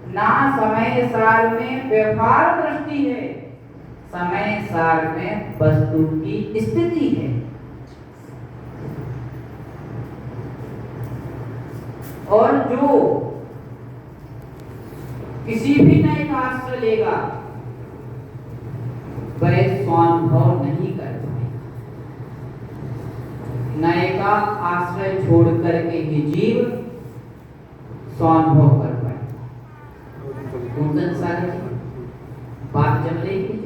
ना समय सार में व्यवहार दृष्टि है, समय सार में वस्तु की स्थिति है। और जो किसी भी नए का आश्रय लेगा वह स्वानुभव नहीं कर पाएगा। नए का आश्रय छोड़ करके ही जीव स्वानुभव कर पाएगा। कुंदन सागर बात जम रही थी,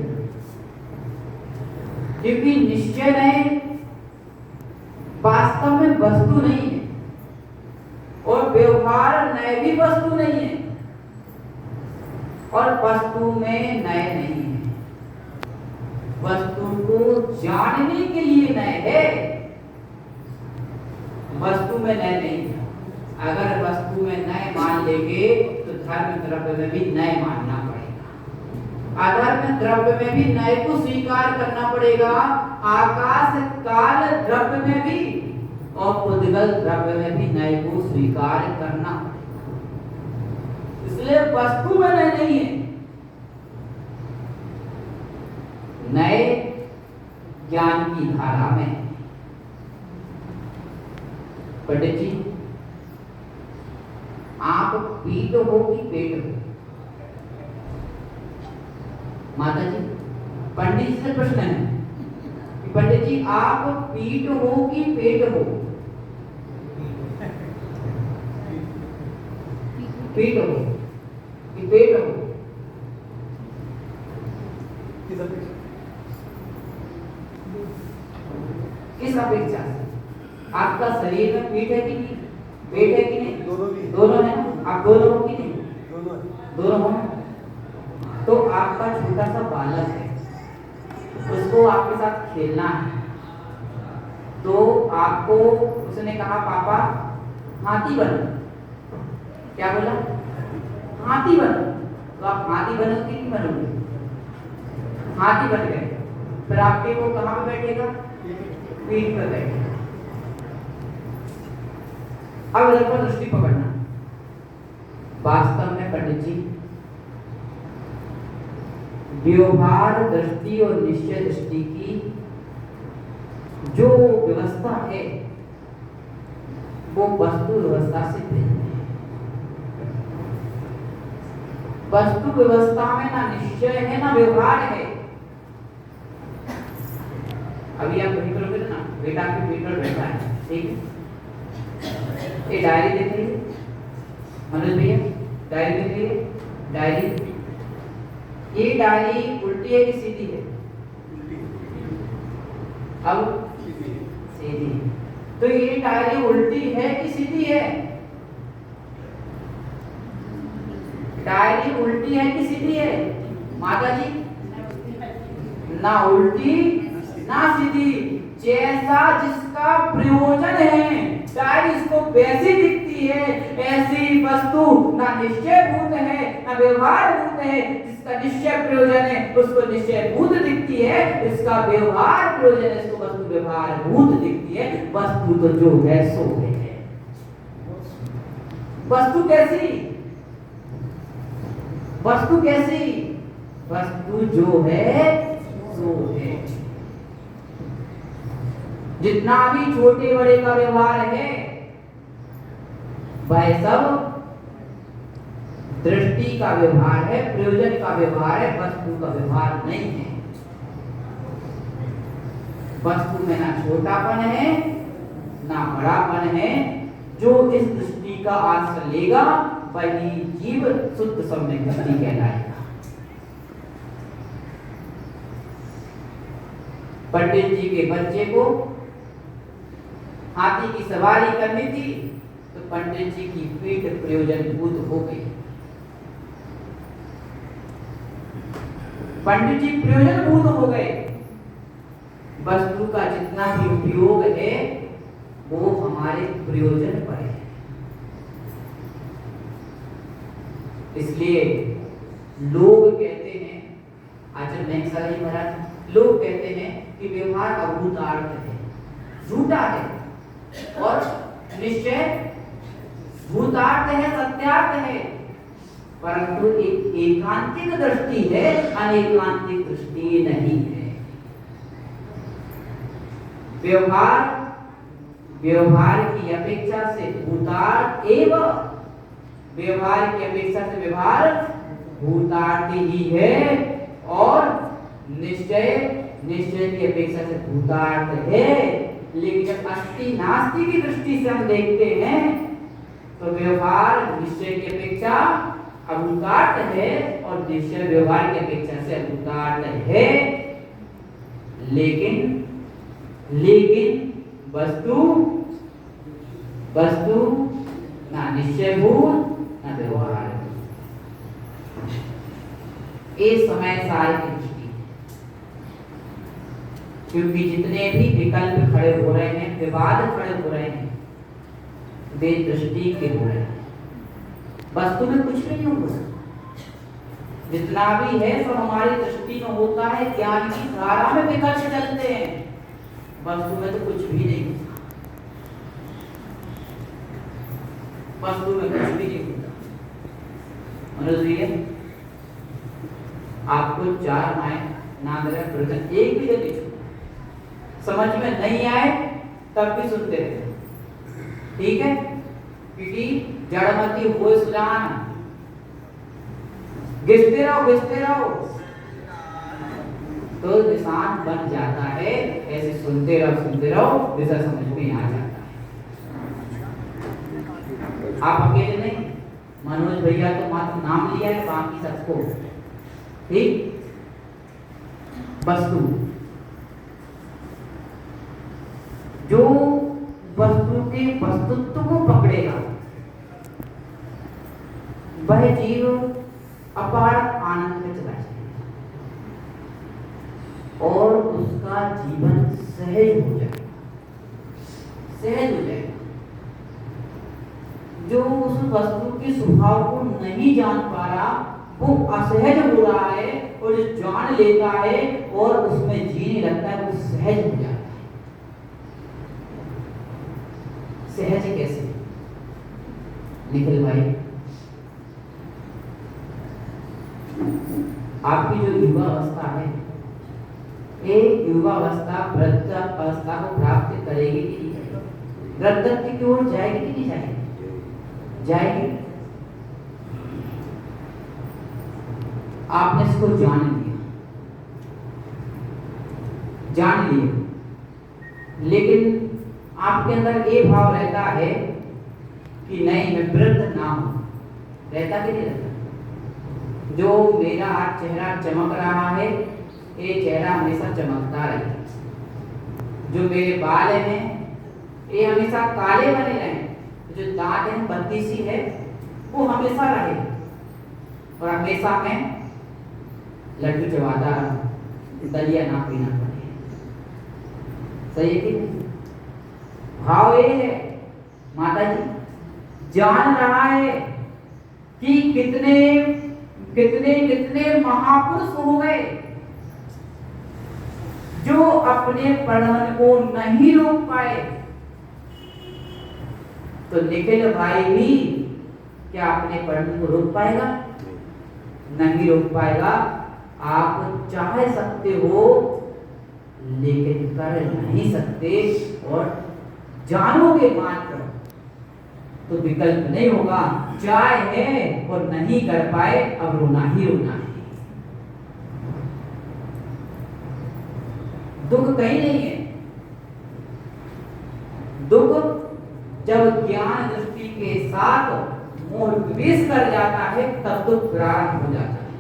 क्योंकि निश्चय नए वास्तव में वस्तु नहीं है और व्यवहार नए भी वस्तु नहीं है और वस्तु में नए नहीं है। वस्तु को जानने के लिए नए है, वस्तु में नए नहीं है। अगर वस्तु में नए मान लेंगे तो धर्म द्रव्य में भी नए मानना पड़ेगा। अधर्म द्रव्य में भी नए को स्वीकार करना पड़ेगा, आकाश काल द्रव्य में भी और उद्गल द्रव्य में भी नए को स्वीकार करना पड़ेगा। इसलिए वस्तु में नए नहीं है। नए ज्ञान की धारा में। पंडित जी, आप पीठ हो कि पेट हो? माता जी, पंडित जी से प्रश्न है कि पंडित जी आप पीठ हो कि पेट हो? पीठ हो कि पेट हो? किस अपेक्षा से? आपका शरीर में पीठ है कि नहीं, पेट है कि नहीं? दोनों है ना? आप दोनों हो कि नहीं? दोनों हो। तो आपका छोटा सा बालक है, उसको आपके साथ खेलना है, तो आपको उसने कहा पापा हाथी बनो। क्या बोला? हाथी बनो। तो आप हाथी बनोगे कि नहीं बनोगे? हाथी बन गए। फिर आपके वो कहाँ पे बैठेगा? पीठ पर बैठेगा। अब इधर पर दृष्टि पकड़ना। वास्तव में पंडित जी, व्यवहार दृष्टि और निश्चय दृष्टि की जो व्यवस्था है वो वस्तु व्यवस्था से भिन्न है। वस्तु व्यवस्था में ना निश्चय है ना व्यवहार है। अभी आप वही करोगे ना, बेटा के पेट पर बैठा है, ठीक है, ये डायरी देख रही है मनोज भैया, डायरी देख रही है, डायरी, ये डायरी उल्टी है कि सीधी है? अब सीधी। तो ये डायरी उल्टी है कि सीधी है? डायरी उल्टी है कि सीधी है माता जी? ना उल्टी ना सीधी, जैसा जिसका प्रयोजन है डायरी इसको वैसी दिखती है। ऐसी वस्तु ना निश्चय भूत है ना व्यवहार भूत है। जिसका निश्चय प्रयोजन है उसको निश्चय भूत दिखती है, इसका व्यवहार प्रयोजन है इसको वस्तु व्यवहार भूत दिखती है। वस्तु तो जो है सो है। वस्तु कैसी? वस्तु कैसी? वस्तु जो है सो है। जितना भी छोटे बड़े का व्यवहार है वह सब दृष्टि का व्यवहार है, प्रयोजन का व्यवहार है, वस्तु का व्यवहार नहीं है। वस्तु में ना छोटापन है ना बड़ापन है। जो इस दृष्टि का आश्रय लेगा वही जीव शुद्ध सम्यक दृष्टि कहलाएगा। पंडित जी के बच्चे को हाथी की सवारी करनी थी तो पंडित जी की पीठ प्रयोजन भूत हो गई। पंडित जी प्रयोजन भूत हो गए। वस्तु का जितना भी उपयोग है वो हमारे प्रयोजन पर है। इसलिए लोग कहते हैं, आचार्य मेहसारी महाराज, लोग कहते हैं कि व्यवहार अभूतार्थ है, झूठा है, और निश्चय भूतार्थ है, सत्यार्थ है। परंतु एक एकांतिक दृष्टि है, अनेकांतिक दृष्टि नहीं है। व्यवहार की अपेक्षा से भूतार्थ एवं व्यवहार की अपेक्षा से व्यवहार भूतार्थ ही है, और निश्चय की अपेक्षा से भूतार्थ है। लेकिन जब अस्ति नास्ति की दृष्टि से हम देखते हैं तो व्यवहार निश्चय की अपेक्षा अभूतार्थ है और निश्चय व्यवहार की अपेक्षा से अभूतार्थ है। लेकिन वस्तु ना निश्चय भूत ना व्यवहार, इस समय सारी दृष्टि। क्योंकि जितने भी विकल्प खड़े हो रहे हैं, विवाद खड़े हो रहे हैं, वे दृष्टि के हो रहे हैं। वस्तु में कुछ भी नहीं होगा, जितना भी है सब हमारी दृष्टि में होता है। ज्ञान की धारा में विकल्प चलते हैं, वस्तु में तो कुछ भी नहीं होता, वस्तु में कुछ भी नहीं होता। मनोज आपको 4 नाम एक भी यदि समझ में नहीं आए तब भी सुनते रहे, ठीक है? क्योंकि जड़मती हो सुजान, घिसते रहो तो निशान बन जाता है। ऐसे सुनते रहो दिशा समझ में आ जाता है। आप अकेले नहीं, मनोज भैया तो मात्र नाम लिया है, बाकी सबको ठीक। वस्तु, जो वस्तु के वस्तुत्व को पकड़ेगा वह जीव अपार आनंद में चला जाएगा और उसका जीवन सहज हो जाएगा। जो उस वस्तु के स्वभाव को नहीं जान पा रहा वो असहज हो रहा है, और जो जान लेता है और उसमें जीने लगता है वो सहज हो जाता है। सहज कैसे निखिल भाई? आपकी जो युवा अवस्था है, ये युवा अवस्था वृद्ध अवस्था को प्राप्त करेगी कि नहीं करेगी? वृद्धत्व की ओर जाएगी कि नहीं जाएगी? जाएगी। आपने इसको जान लिया, लेकिन आपके अंदर ये भाव रहता है कि नहीं मैं वृद्ध ना हूं, रहता कि नहीं रहता? जो मेरा आज चेहरा चमक रहा है, ये चेहरा हमेशा चमकता रहे। जो मेरे बाल हैं ये हमेशा काले बने रहें, जो दांत है बत्ती सी है वो हमेशा रहे, और हमेशा मैं लड्डू चबाता रहूं, दलिया ना पीना पड़े। सही है कि नहीं? भाव ये है माता जी, जान रहा है कि कितने कितने कितने महापुरुष हो गए जो अपने पढ़न को नहीं रोक पाए, तो निखिल भाई भी क्या अपने पढ़न को रोक पाएगा? नहीं रोक पाएगा। आप चाह सकते हो लेकिन कर नहीं सकते, और जानोगे मात्र तो विकल्प नहीं होगा। चाहे है और नहीं कर पाए, अब रोना ही रोना है। दुख कहीं नहीं है। दुख जब ज्ञान दृष्टि के साथ मोह प्रवेश कर जाता है तब दुख प्रारंभ हो जाता है,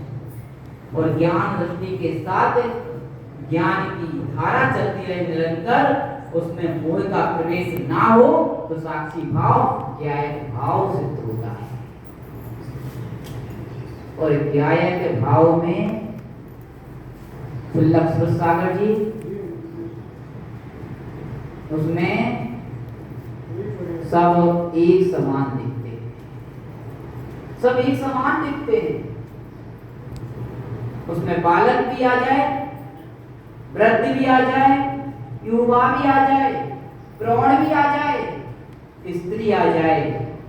और ज्ञान दृष्टि के साथ ज्ञान की धारा चलती रहे निरंतर, उसमें मोह का प्रवेश ना हो तो साक्षी भाव ज्ञायक भाव सिद्ध होता है। और ज्ञायक भाव में सुल्लभ सागर जी, उसमें सब एक समान दिखते हैं, सब एक समान दिखते हैं। उसमें बालक भी आ जाए, वृद्ध भी आ जाए, युवा भी आ जाए, प्रौढ़ भी आ जाए, स्त्री आ जाए,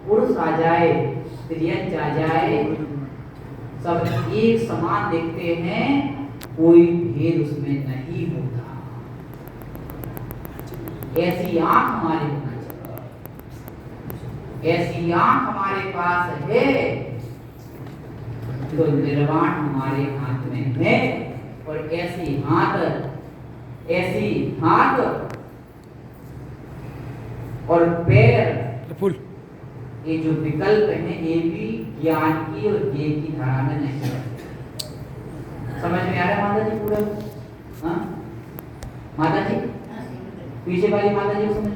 पुरुष आ जाए, स्त्रियंच आ जाए, सब एक समान देखते हैं, कोई भेद उसमें नहीं होता। ऐसी आंख हमारे होना चाहिए। ऐसी आंख हमारे पास है तो निर्वाण हमारे हाथ में है। और ऐसी हाथ और पैर, फुल ये जो विकल्प है ये भी ज्ञान की और ज्ञान की धारा में नहीं है। समझ में आ रहा है माता जी पूरा? हाँ माता जी, पीछे वाली माता जी को समझ